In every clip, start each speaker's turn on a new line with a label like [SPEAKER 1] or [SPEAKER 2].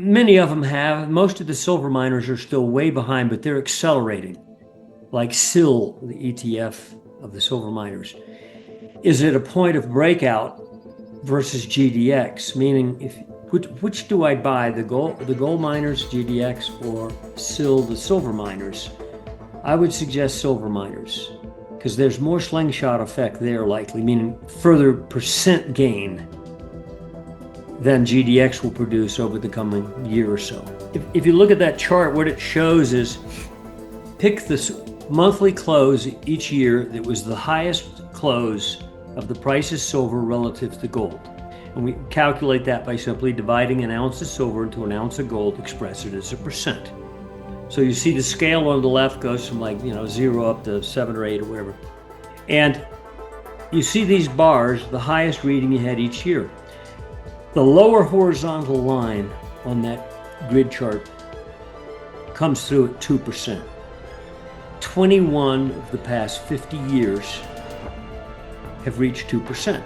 [SPEAKER 1] Many of them have. Most of the silver miners are still way behind, but they're accelerating. Like SIL, the ETF of the silver miners, is at a point of breakout versus GDX, meaning which do I buy, the gold miners, GDX, or SIL, the silver miners? I would suggest silver miners because there's more slingshot effect there likely, meaning further percent gain than GDX will produce over the coming year or so. If you look at that chart, what it shows is pick this monthly close each year that was the highest close of the price of silver relative to gold. And we calculate that by simply dividing an ounce of silver into an ounce of gold, express it as a percent. So you see the scale on the left goes from 0 up to 7 or 8 or whatever. And you see these bars, the highest reading you had each year. The lower horizontal line on that grid chart comes through at 2%. 21 of the past 50 years have reached 2%.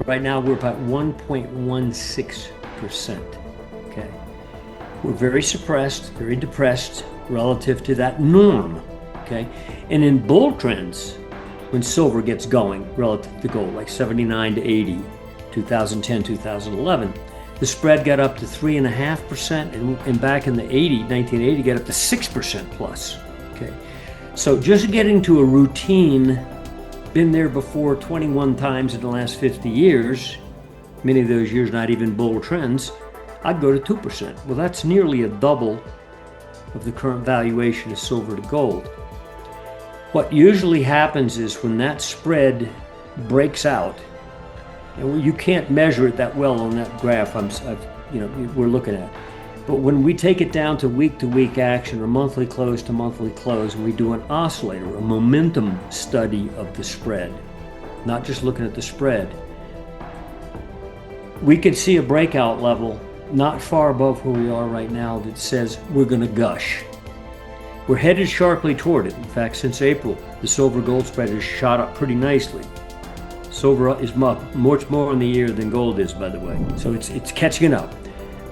[SPEAKER 1] Right now we're about 1.16%. Okay. We're very suppressed, very depressed relative to that norm. Okay. And in bull trends, when silver gets going relative to gold, like 79 to 80, 2010, 2011, the spread got up to 3.5%, and back in the 1980, got up to 6% plus. Okay, so just getting to a routine, been there before 21 times in the last 50 years, many of those years not even bull trends, I'd go to 2%. Well, that's nearly a double of the current valuation of silver to gold. What usually happens is when that spread breaks out, and you can't measure it that well on that graph we're looking at. But when we take it down to week action or monthly close to monthly close, and we do an oscillator, a momentum study of the spread, not just looking at the spread, we can see a breakout level not far above where we are right now that says we're going to gush. We're headed sharply toward it. In fact, since April, the silver gold spread has shot up pretty nicely. Silver is much more in the year than gold is, by the way. So it's catching up.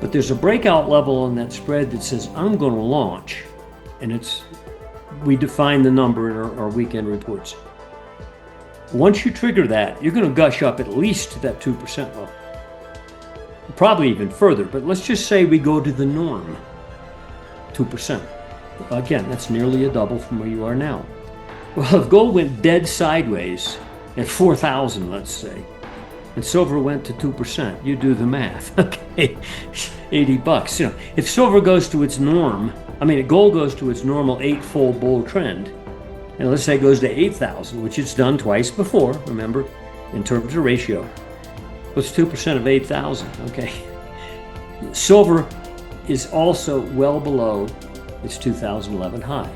[SPEAKER 1] But there's a breakout level on that spread that says, I'm going to launch. And we define the number in our weekend reports. Once you trigger that, you're going to gush up at least to that 2% level. Probably even further, but let's just say we go to the norm, 2%. Again, that's nearly a double from where you are now. Well, if gold went dead sideways at 4,000, let's say, and silver went to 2%, you do the math, okay, $80. If silver goes to its norm, gold goes to its normal 8-fold bull trend, and let's say it goes to 8,000, which it's done twice before, remember, in terms of ratio. What's 2% of 8,000? Okay. Silver is also well below its 2011 high.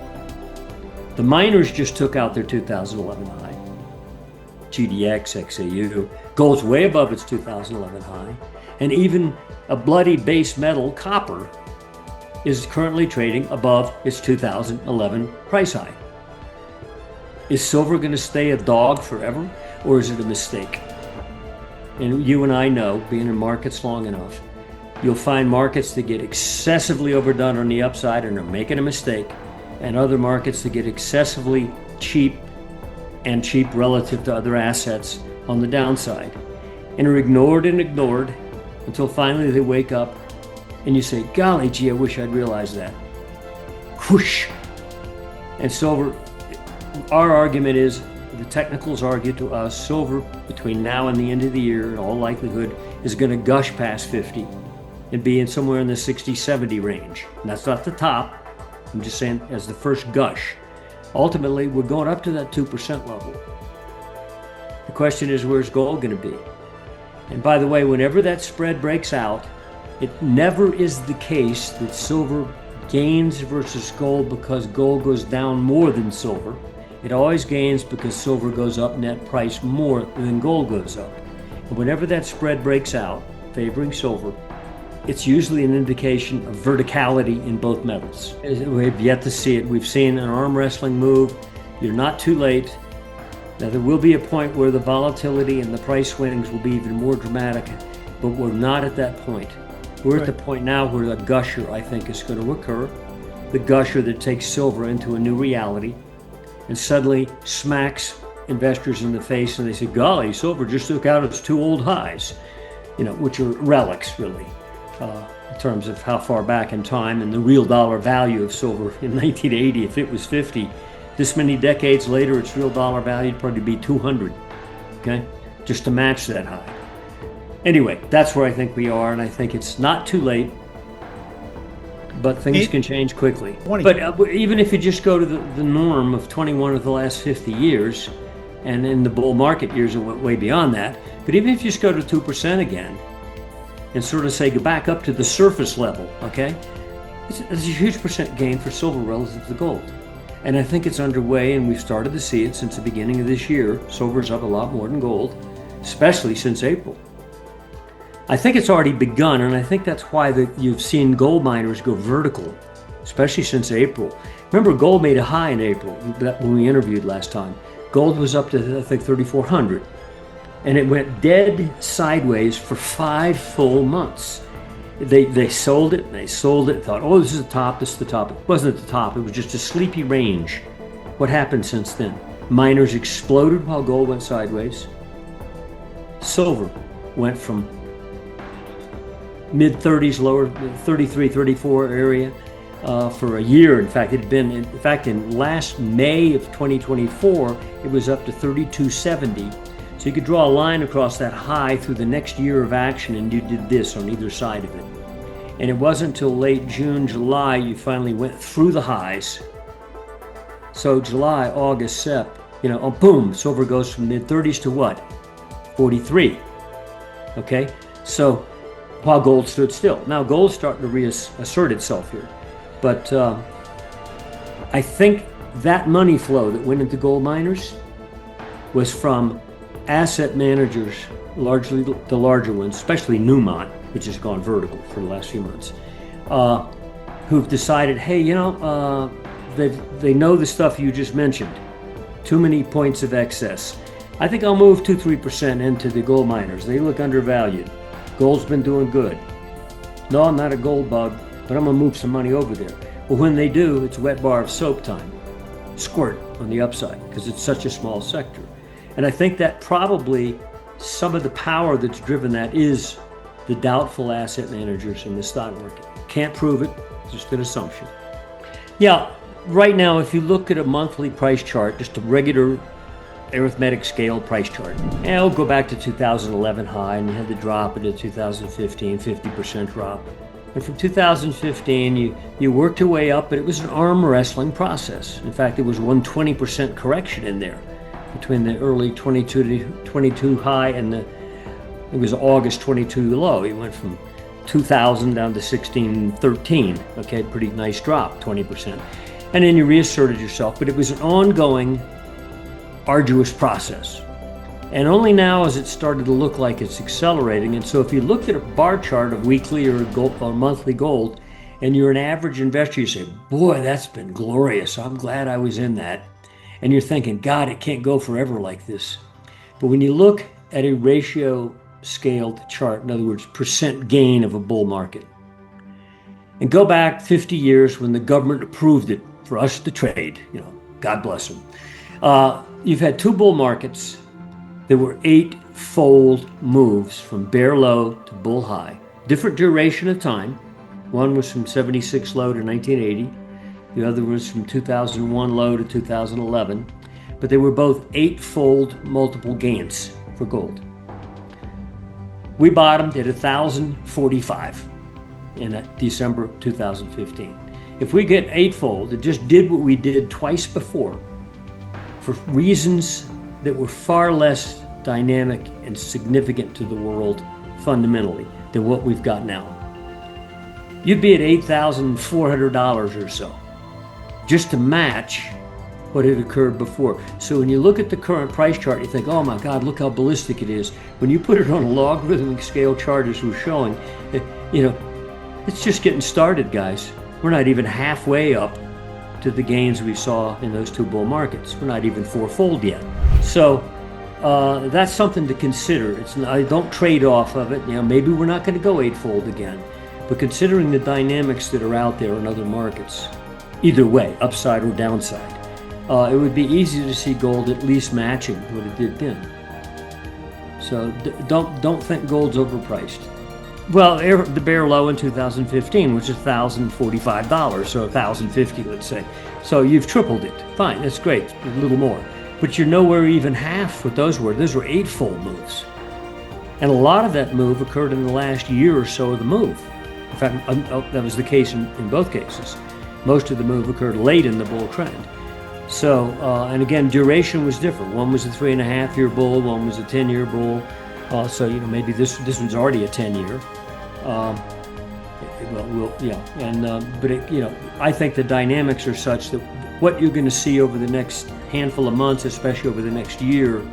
[SPEAKER 1] The miners just took out their 2011 high. GDX, XAU. Gold's way above its 2011 high. And even a bloody base metal, copper, is currently trading above its 2011 price high. Is silver going to stay a dog forever, or is it a mistake? And you and I know, being in markets long enough, you'll find markets that get excessively overdone on the upside and are making a mistake, and other markets that get excessively cheap relative to other assets on the downside, and are ignored until finally they wake up and you say, golly gee, I wish I'd realized that. Whoosh! And silver, our argument is, the technicals argue to us, silver between now and the end of the year, in all likelihood, is going to gush past 50 and be in somewhere in the 60-70 range. And that's not the top. I'm just saying as the first gush. Ultimately, we're going up to that 2% level. The question is, where's gold going to be? And by the way, whenever that spread breaks out, it never is the case that silver gains versus gold because gold goes down more than silver. It always gains because silver goes up net price more than gold goes up. And whenever that spread breaks out, favoring silver, it's usually an indication of verticality in both metals. We've yet to see it. We've seen an arm wrestling move. You're not too late. Now, there will be a point where the volatility and the price swings will be even more dramatic, but we're not at that point. We're at the point now where the gusher, I think, is going to occur. The gusher that takes silver into a new reality and suddenly smacks investors in the face, and they say, golly, silver just took out its two old highs, which are relics, really, in terms of how far back in time and the real dollar value of silver in 1980. If it was 50, this many decades later, its real dollar value would probably be 200, okay, just to match that high. Anyway, that's where I think we are, and I think it's not too late, but things can change quickly. But even if you just go to the norm of 21 of the last 50 years, and in the bull market years it went way beyond that, but even if you just go to 2% again, and sort of say go back up to the surface level, okay, it's a huge percent gain for silver relative to gold. And I think it's underway, and we've started to see it since the beginning of this year. Silver's up a lot more than gold, especially since April. I think it's already begun, and I think that's why you've seen gold miners go vertical, especially since April. Remember, gold made a high in April when we interviewed last time. Gold was up to, I think, 3,400, and it went dead sideways for 5 full months. They sold it, and they sold it, and thought, oh, this is the top, this is the top. It wasn't at the top, it was just a sleepy range. What happened since then? Miners exploded while gold went sideways. Silver went from mid-30s, lower 33, 34 area for a year. In fact, it had been, in last May of 2024, it was up to 32.70. So you could draw a line across that high through the next year of action, and you did this on either side of it. And it wasn't until late June, July, you finally went through the highs. So July, August, Sep, boom, silver goes from mid-30s to what? 43. Okay, so while gold stood still. Now gold's starting to reassert itself here. But I think that money flow that went into gold miners was from asset managers, largely the larger ones, especially Newmont, which has gone vertical for the last few months, who've decided, hey, they know the stuff you just mentioned. Too many points of excess. I think I'll move 2-3% into the gold miners. They look undervalued. Gold's been doing good. No, I'm not a gold bug, but I'm gonna move some money over there. Well, when they do, it's wet bar of soap time. Squirt on the upside, because it's such a small sector. And I think that probably some of the power that's driven that is the doubtful asset managers in the stock market. Can't prove it, just an assumption. Yeah, right now, if you look at a monthly price chart, just a regular arithmetic scale price chart, and it'll go back to 2011 high, and you had the drop into 2015, 50% drop. And from 2015, you worked your way up, but it was an arm wrestling process. In fact, there was 120% correction in there between the early 22 high and it was August 22 low. It went from 2000 down to 1613. Okay, pretty nice drop, 20%. And then you reasserted yourself, but it was an ongoing, arduous process. And only now has it started to look like it's accelerating. And so if you look at a bar chart of weekly or monthly gold, and you're an average investor, you say, boy, that's been glorious. I'm glad I was in that. And you're thinking, God, it can't go forever like this. But when you look at a ratio scaled chart, in other words, percent gain of a bull market, and go back 50 years when the government approved it for us to trade, God bless them. You've had 2 bull markets. There were 8-fold moves from bear low to bull high. Different duration of time. One was from 76 low to 1980. The other was from 2001 low to 2011. But they were both 8-fold multiple gains for gold. We bottomed at 1,045 in December 2015. If we get 8-fold, it just did what we did twice before for reasons that were far less dynamic and significant to the world fundamentally than what we've got now. You'd be at $8,400 or so, just to match what had occurred before. So when you look at the current price chart, you think, oh my God, look how ballistic it is. When you put it on a logarithmic scale chart as we're showing, it's just getting started, guys. We're not even halfway up to the gains we saw in those 2 bull markets. We're not even 4-fold yet. So that's something to consider. I don't trade off of it. Maybe we're not going to go 8-fold again. But considering the dynamics that are out there in other markets, either way, upside or downside, it would be easy to see gold at least matching what it did then. So don't think gold's overpriced. Well, the bear low in 2015 was $1,045, so $1,050, let's say. So you've tripled it. Fine, that's great, a little more. But you're nowhere even half what those were. Those were eightfold moves. And a lot of that move occurred in the last year or so of the move. In fact, that was the case in both cases. Most of the move occurred late in the bull trend. So, and again, duration was different. One was a 3.5-year bull, one was a 10-year bull. So, maybe this one's already a 10-year. But I think the dynamics are such that what you're going to see over the next handful of months, especially over the next year,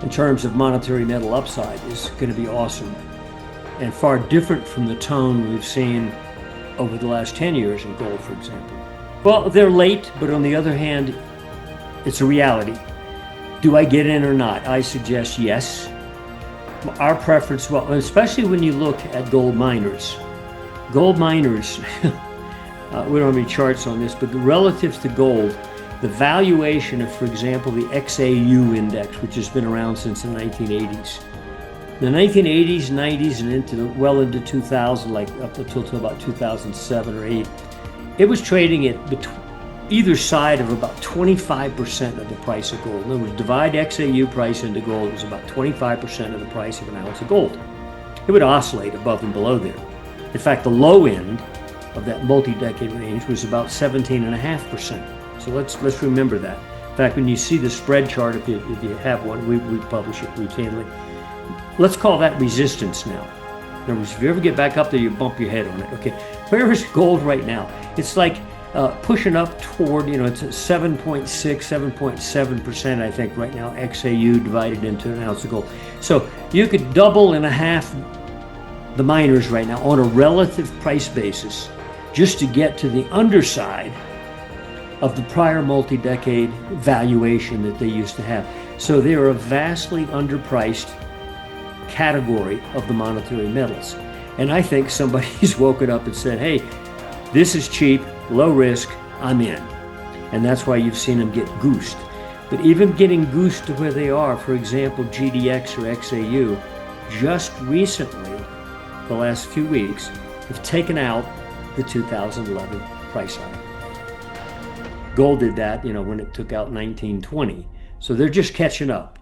[SPEAKER 1] in terms of monetary metal upside, is going to be awesome, and far different from the tone we've seen over the last 10 years in gold, for example. Well, they're late, but on the other hand, it's a reality. Do I get in or not? I suggest yes. Our preference, well, especially when you look at gold miners. Gold miners, we don't have any charts on this, but relative to gold, the valuation of, for example, the XAU index, which has been around since the 1980s. The 1980s, 90s, and into 2000, like up until about 2007 or 8, it was trading at either side of about 25% of the price of gold. In other words, divide XAU price into gold, it was about 25% of the price of an ounce of gold. It would oscillate above and below there. In fact, the low end of that multi-decade range was about 17.5%. So let's remember that. In fact, when you see the spread chart, if you have one, we publish it routinely. Let's call that resistance now. In other words, if you ever get back up there, you bump your head on it. Okay, where is gold right now? It's like pushing up toward, it's at 7.6, 7.7%, I think, right now, XAU divided into an ounce of gold. So you could double and a half the miners right now on a relative price basis just to get to the underside of the prior multi-decade valuation that they used to have. So they are a vastly underpriced category of the monetary metals. And I think somebody's woken up and said, hey, this is cheap, low risk, I'm in. And that's why you've seen them get goosed. But even getting goosed to where they are, for example, GDX or XAU, just recently, the last few weeks, have taken out the 2011 price hike. Gold did that, when it took out 1920. So they're just catching up.